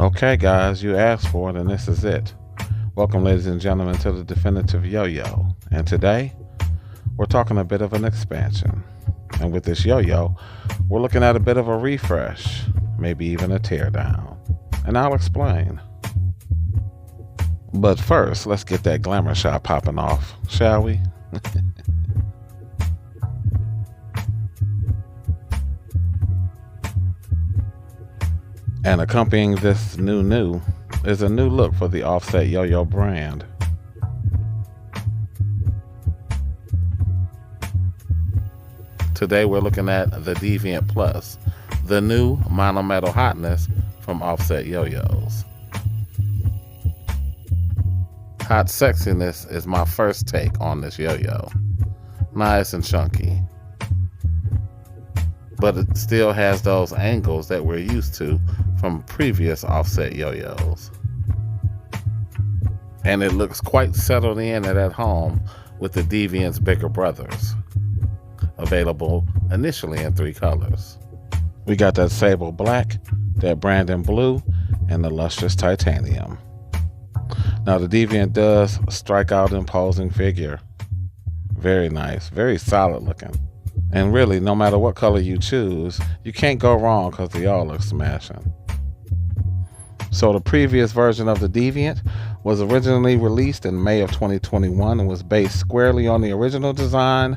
Okay guys, you asked for it and this is it. Welcome ladies and gentlemen to the definitive yo-yo. And today, we're talking a bit of an expansion. And with this yo-yo, we're looking at a bit of a refresh, maybe even a teardown. And I'll explain. But first, let's get that glamour shot popping off, shall we? And accompanying this new is a new look for the Offset Yo-Yo brand. Today we're looking at the Deviant Plus, the new Monometal hotness from Offset Yo-Yos. Hot sexiness is my first take on this yo-yo. Nice and chunky. But it still has those angles that we're used to from previous Offset yo-yos. And it looks quite settled in and at home with the Deviant's bigger brothers. Available initially in 3 colors. We got that sable black, that Brandon blue, and the lustrous titanium. Now the Deviant does strike out imposing figure. Very nice, very solid looking. And really, no matter what color you choose, you can't go wrong because they all look smashing. So the previous version of the Deviant was originally released in May of 2021 and was based squarely on the original design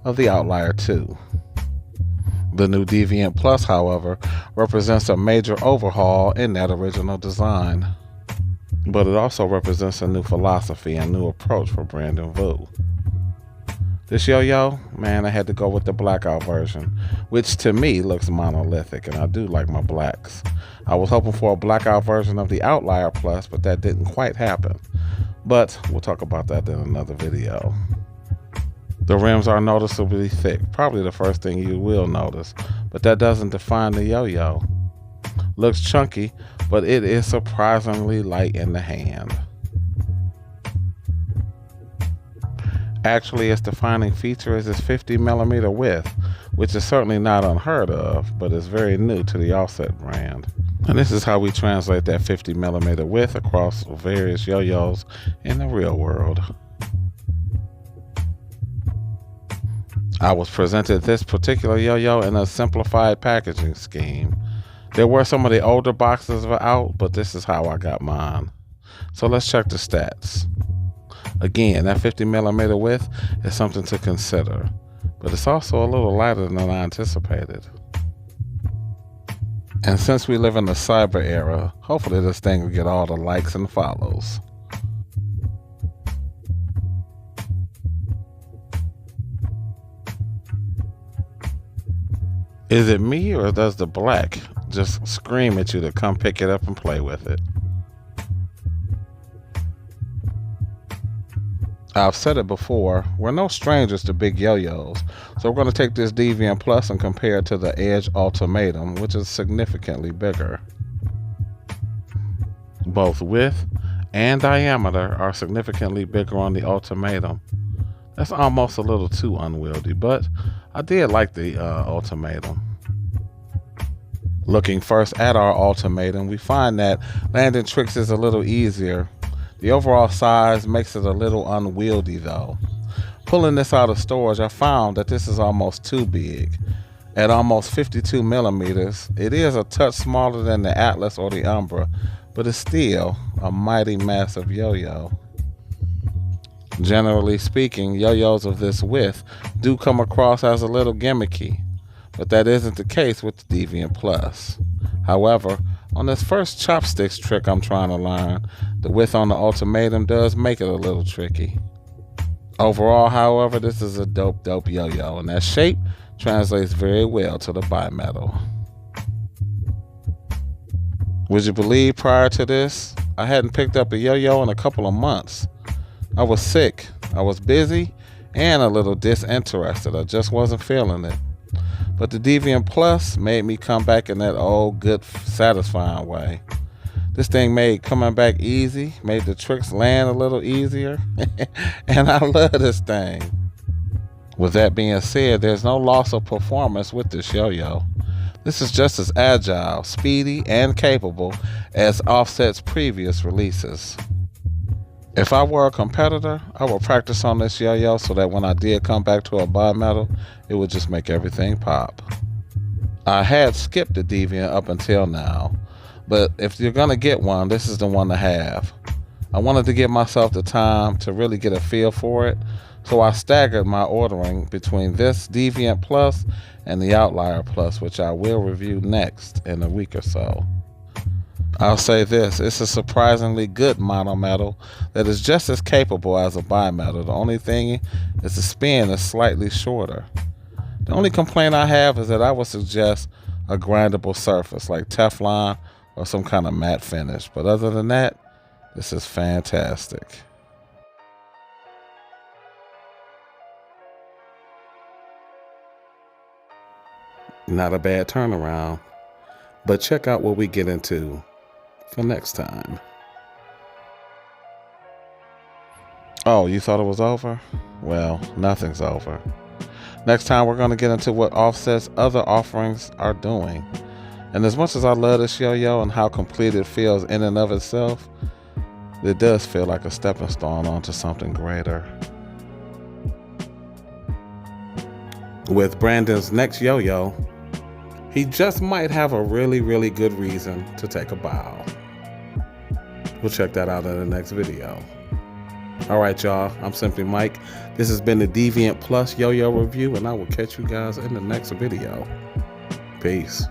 of the Outlier 2. The new Deviant Plus, however, represents a major overhaul in that original design. But it also represents a new philosophy and new approach for Brandon Vu. This yo-yo, man, I had to go with the blackout version, which to me looks monolithic, and I do like my blacks. I was hoping for a blackout version of the Outlier Plus, but that didn't quite happen. But we'll talk about that in another video. The rims are noticeably thick, probably the first thing you will notice, but that doesn't define the yo-yo. Looks chunky, but it is surprisingly light in the hand. Actually, its defining feature is its 50mm width, which is certainly not unheard of, but is very new to the Offset brand. And this is how we translate that 50mm width across various yo-yos in the real world. I was presented this particular yo-yo in a simplified packaging scheme. There were some of the older boxes out, but this is how I got mine. So let's check the stats. Again, that 50mm width is something to consider, but it's also a little lighter than I anticipated. And since we live in the cyber era, hopefully this thing will get all the likes and follows. Is it me, or does the black just scream at you to come pick it up and play with it? I've said it before, we're no strangers to big yo-yos, so we're going to take this Deviant Plus and compare it to the Edge Ultimatum, which is significantly bigger. Both width and diameter are significantly bigger on the Ultimatum. That's almost a little too unwieldy, but I did like the Ultimatum. Looking first at our Ultimatum, we find that landing tricks is a little easier. The overall size makes it a little unwieldy though. Pulling this out of storage, I found that this is almost too big. At almost 52mm, it is a touch smaller than the Atlas or the Umbra, but it's still a mighty massive yo-yo. Generally speaking, yo-yos of this width do come across as a little gimmicky, but that isn't the case with the Deviant Plus. However, on this first chopsticks trick I'm trying to learn, the width on the Ultimatum does make it a little tricky. Overall, however, this is a dope yo-yo, and that shape translates very well to the bimetal. Would you believe prior to this, I hadn't picked up a yo-yo in a couple of months. I was sick, I was busy, and a little disinterested. I just wasn't feeling it. But the Deviant Plus made me come back in that old, good, satisfying way. This thing made coming back easy, made the tricks land a little easier, and I love this thing. With that being said, there's no loss of performance with this yo-yo. This is just as agile, speedy, and capable as Offset's previous releases. If I were a competitor, I would practice on this yo-yo so that when I did come back to a bimetal, it would just make everything pop. I had skipped the Deviant up until now, but if you're gonna get one, this is the one to have. I wanted to give myself the time to really get a feel for it, so I staggered my ordering between this Deviant Plus and the Outlier Plus, which I will review next in a week or so. I'll say this, it's a surprisingly good monometal that is just as capable as a bimetal. The only thing is the spin is slightly shorter. The only complaint I have is that I would suggest a grindable surface like Teflon or some kind of matte finish. But other than that, this is fantastic. Not a bad turnaround, but check out what we get into for next time. Oh, you thought it was over? Well, nothing's over. Next time we're going to get into what Offset's other offerings are doing. And as much as I love this yo-yo and how complete it feels in and of itself, it does feel like a stepping stone onto something greater. With Brandon's next yo-yo, he just might have a really, really good reason to take a bow. We'll check that out in the next video. All right, y'all. I'm Simply Mike. This has been the Deviant Plus Yo-Yo review, and I will catch you guys in the next video. Peace.